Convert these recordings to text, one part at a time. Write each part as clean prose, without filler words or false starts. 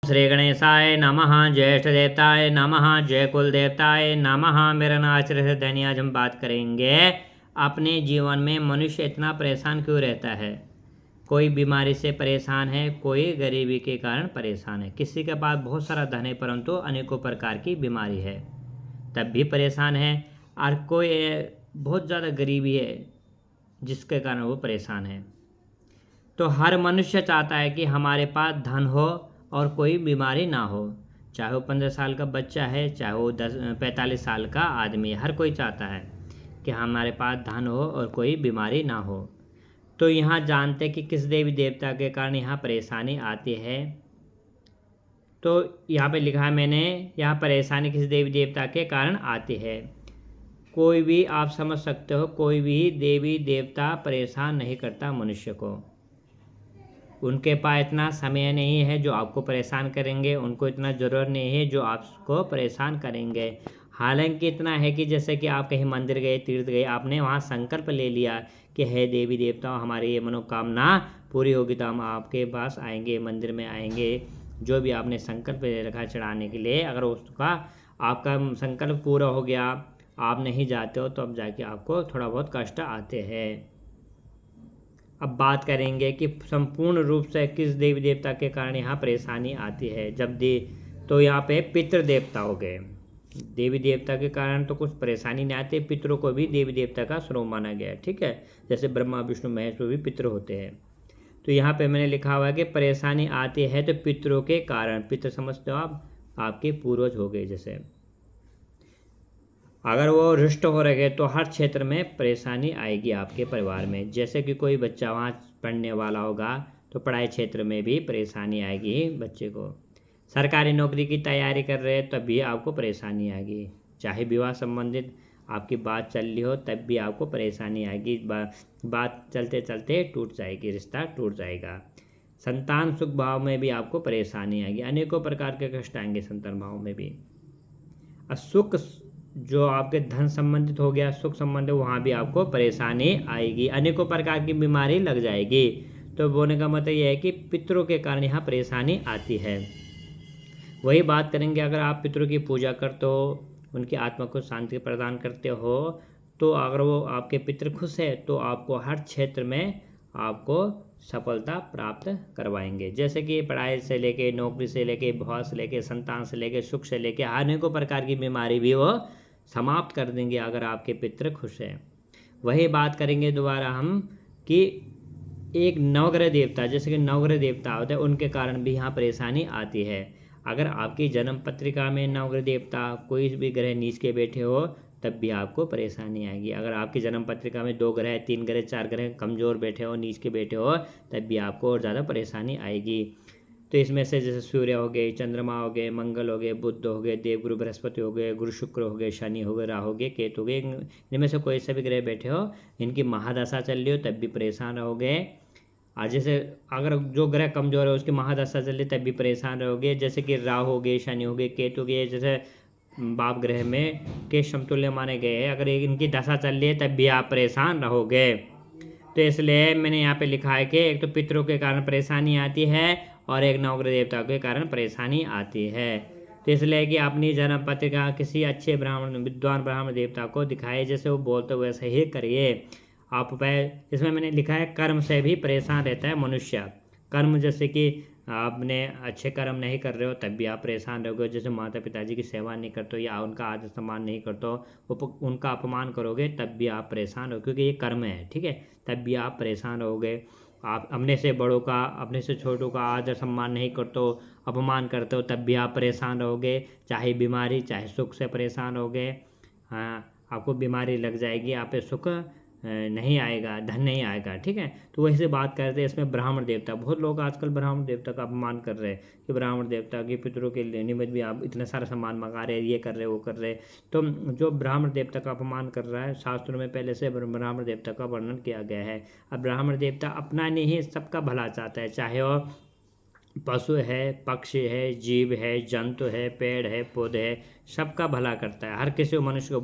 श्री गणेशाय नमः। ज्येष्ठ देवताय नमः। जय कुल देवताय नमः। मेरा नाम आचार्य है दैनी। आज हम बात करेंगे अपने जीवन में मनुष्य इतना परेशान क्यों रहता है। कोई बीमारी से परेशान है, कोई गरीबी के कारण परेशान है, किसी के पास बहुत सारा धन है परंतु अनेकों प्रकार की बीमारी है तब भी परेशान है, और कोई बहुत ज़्यादा गरीबी है जिसके कारण वो परेशान है। तो हर मनुष्य चाहता है कि हमारे पास धन हो और कोई बीमारी ना हो, चाहे वो 15 साल का बच्चा है, चाहे वो 45 साल का आदमी है, हर कोई चाहता है कि हमारे पास धन हो और कोई बीमारी ना हो। तो यहाँ जानते कि किस देवी देवता के कारण यहाँ परेशानी आती है। तो यहाँ पे लिखा है मैंने, यहाँ परेशानी किस देवी देवता के कारण आती है। कोई भी आप समझ सकते हो, कोई भी देवी देवता परेशान नहीं करता मनुष्य को। उनके पास इतना समय नहीं है जो आपको परेशान करेंगे, उनको इतना ज़रूरत नहीं है जो आपको परेशान करेंगे। हालांकि इतना है कि जैसे कि आप कहीं मंदिर गए, तीर्थ गए, आपने वहाँ संकल्प ले लिया कि हे देवी देवता हमारी ये मनोकामना पूरी होगी तो हम आपके पास आएंगे, मंदिर में आएंगे। जो भी आपने संकल्प ले रखा चढ़ाने के लिए, अगर उसका आपका संकल्प पूरा हो गया, आप नहीं जाते हो, तो अब जाके आपको थोड़ा बहुत कष्ट आते हैं। अब बात करेंगे कि संपूर्ण रूप से किस देवी देवता के कारण यहाँ परेशानी आती है। तो यहाँ पे पितृ देवता हो गए। देवी देवता के कारण तो कुछ परेशानी नहीं आती, पितरों को भी देवी देवता का स्वरूप माना गया है, ठीक है। जैसे ब्रह्मा विष्णु महेश भी पितृ होते हैं। तो यहाँ पे मैंने लिखा हुआ है कि परेशानी आती है तो पितरों के कारण। पितृ समझते हो आप, आपके पूर्वज हो गए। जैसे अगर वो रुष्ट हो रहे तो हर क्षेत्र में परेशानी आएगी आपके परिवार में। जैसे कि कोई बच्चा वहाँ पढ़ने वाला होगा तो पढ़ाई क्षेत्र में भी परेशानी आएगी बच्चे को। सरकारी नौकरी की तैयारी कर रहे हैं तब भी आपको परेशानी आएगी। चाहे विवाह संबंधित आपकी बात चल रही हो तब भी आपको परेशानी आएगी। बात चलते चलते टूट जाएगी, रिश्ता टूट जाएगा। संतान सुख भाव में भी आपको परेशानी आएगी, अनेकों प्रकार के कष्ट आएंगे संतान भाव में भी। सुख जो आपके धन संबंधित हो गया, सुख संबंधित, वहाँ भी आपको परेशानी आएगी, अनेकों प्रकार की बीमारी लग जाएगी। तो बोलने का मतलब यह है कि पितरों के कारण यहाँ परेशानी आती है। वही बात करेंगे, अगर आप पितरों की पूजा करते हो, उनकी आत्मा को शांति प्रदान करते हो, तो अगर वो आपके पितृ खुश है तो आपको हर क्षेत्र में आपको सफलता प्राप्त करवाएंगे। जैसे कि पढ़ाई से लेके, नौकरी से लेके, विवाह से लेके, संतान से लेके, सुख से लेके, अनेकों प्रकार की बीमारी भी वो समाप्त कर देंगे अगर आपके पितृ खुश हैं। वही बात करेंगे दोबारा हम कि एक नवग्रह देवता, जैसे कि नवग्रह देवता होते हैं, उनके कारण भी यहाँ परेशानी आती है। अगर आपकी जन्म पत्रिका में नवग्रह देवता कोई भी ग्रह नीच के बैठे हो तब भी आपको परेशानी आएगी। अगर आपकी जन्म पत्रिका में 2 ग्रह, 3 ग्रह, 4 ग्रह कमज़ोर बैठे हो, नीच के बैठे हो, तब भी आपको और ज़्यादा परेशानी आएगी। तो इसमें से जैसे सूर्य हो गए, चंद्रमा हो गए, मंगल हो गए, बुध हो गए, देवगुरु बृहस्पति हो गए, गुरु शुक्र हो गए, शनि हो गए, राहु हो गए, केतु हो गए, इनमें से कोई से भी ग्रह बैठे हो, इनकी महादशा चल रही हो तब भी परेशान रहोगे। और जैसे अगर जो ग्रह कमजोर है उसकी महादशा चल रही तब भी परेशान रहोगे। जैसे कि राहु हो गए, शनि हो गए, केतु हो गए, जैसे बाप ग्रह में के समतुल्य माने गए हैं, अगर इनकी दशा चल रही है तब भी आप परेशान रहोगे। तो इसलिए मैंने यहाँ पे लिखा है कि एक तो पितरों के कारण परेशानी आती है और एक नवग्रह देवता के कारण परेशानी आती है। तो इसलिए कि अपनी जन्म पत्रिका किसी अच्छे ब्राह्मण, विद्वान ब्राह्मण देवता को दिखाए, जैसे वो बोलते वैसे ही करिए आप। इसमें मैंने लिखा है कर्म से भी परेशान रहता है मनुष्य। कर्म जैसे कि आपने अच्छे कर्म नहीं कर रहे हो तब भी आप परेशान रहोगे। जैसे माता पिताजी की सेवा नहीं करते हो या उनका आदर सम्मान नहीं करते हो, उनका अपमान करोगे तब भी आप परेशान हो, क्योंकि ये कर्म है, ठीक है। तब भी आप परेशान रहोगे। आप अपने से बड़ों का, अपने से छोटों का आदर सम्मान नहीं करते हो, अपमान करते हो, तब भी आप परेशान रहोगे। चाहे बीमारी चाहे सुख से परेशान रहोगे। हाँ, आपको बीमारी लग जाएगी, आप पे सुख नहीं आएगा, धन नहीं आएगा, ठीक है। तो वैसे बात करते हैं इसमें ब्राह्मण देवता। बहुत लोग आजकल ब्राह्मण देवता का अपमान कर रहे हैं कि ब्राह्मण देवता के पितरों के निमित्त भी आप इतना सारा सम्मान मंगा रहे हैं, ये कर रहे वो कर रहे। तो जो ब्राह्मण देवता का अपमान कर रहा है, शास्त्रों में पहले से ब्राह्मण देवता का वर्णन किया गया है। अब ब्राह्मण देवता अपना नहीं सबका भला चाहता है, चाहे वो पशु है, पक्षी है, जीव है, जंतु है, पेड़ है, पौधे है, सबका भला करता है। हर किसी को मनुष्य को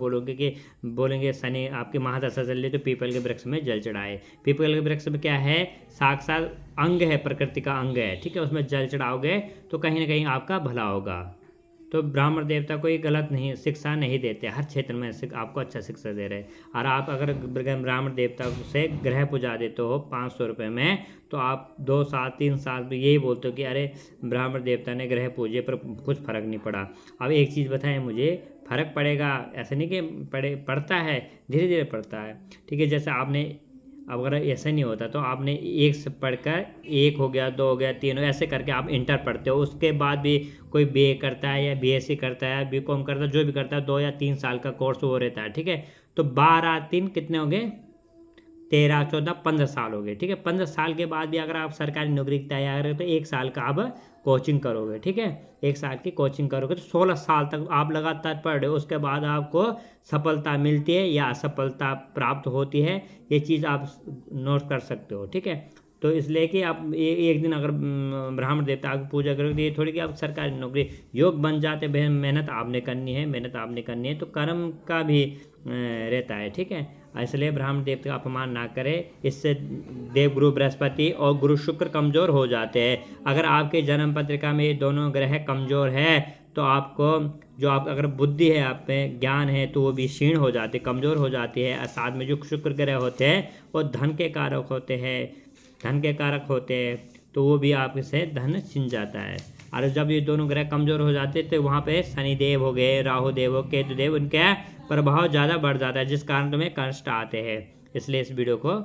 बोलेंगे शनि आपकी महादशा चल रही तो पीपल के वृक्ष में जल चढ़ाए। पीपल के वृक्ष में क्या है, साक्षात अंग है, प्रकृति का अंग है, ठीक है, उसमें जल चढ़ाओगे तो कहीं ना कहीं आपका भला होगा। तो ब्राह्मण देवता कोई गलत नहीं शिक्षा नहीं देते, हर क्षेत्र में आपको अच्छा शिक्षा दे रहे हैं। और आप अगर ब्राह्मण देवता से ग्रह पूजा देते हो 500 रुपये में, तो आप 2 साल 3 साल में यही बोलते हो कि अरे ब्राह्मण देवता ने ग्रह पूजे पर कुछ फर्क नहीं पड़ा। अब एक चीज़ बताएं मुझे, फ़र्क पड़ेगा ऐसा नहीं कि पड़ता है, धीरे धीरे पड़ता है, ठीक है। जैसे आपने, अब अगर ऐसा नहीं होता तो आपने 1 से पढ़कर 1 हो गया, 2 हो गया, 3 हो गया, ऐसे करके आप इंटर पढ़ते हो। उसके बाद भी कोई बीए करता है या बीएससी करता है, बीकॉम करता है, जो भी करता है 2 या 3 साल का कोर्स वो रहता है, ठीक है। तो 12 3 कितने हो गए, 13 14 15 साल हो गए, ठीक है। 15 साल के बाद भी अगर आप सरकारी नौकरी की तैयारी करें तो 1 साल का आप कोचिंग करोगे, ठीक है। 1 साल की कोचिंग करोगे तो 16 साल तक आप लगातार पढ़ रहे हो। उसके बाद आपको सफलता मिलती है या असफलता प्राप्त होती है, ये चीज़ आप नोट कर सकते हो, ठीक है। तो इसलिए कि आप एक दिन अगर ब्राह्मण देवता की पूजा करोगे तो ये थोड़ी कि आप सरकारी नौकरी योग बन जाते। मेहनत आपने करनी है, मेहनत आपने करनी है, तो कर्म का भी रहता है, ठीक है। इसलिए ब्राह्मण देवता का अपमान ना करें, इससे देवगुरु बृहस्पति और गुरु शुक्र कमज़ोर हो जाते हैं। अगर आपके जन्म पत्रिका में ये दोनों ग्रह कमज़ोर है तो आपको जो आप अगर बुद्धि है, आप में ज्ञान है, तो वो भी क्षीण हो जाती है, कमज़ोर हो जाती है। और साथ में जो शुक्र ग्रह होते हैं वो धन के कारक होते हैं, धन के कारक होते हैं, तो वो भी आपसे धन छिन जाता है। और जब ये दोनों ग्रह कमज़ोर हो जाते हैं तो वहाँ पे शनिदेव हो गए, राहु देव हो, केतु देव, उनका प्रभाव ज़्यादा बढ़ जाता है, जिस कारण तुम्हें कष्ट आते हैं। इसलिए इस वीडियो को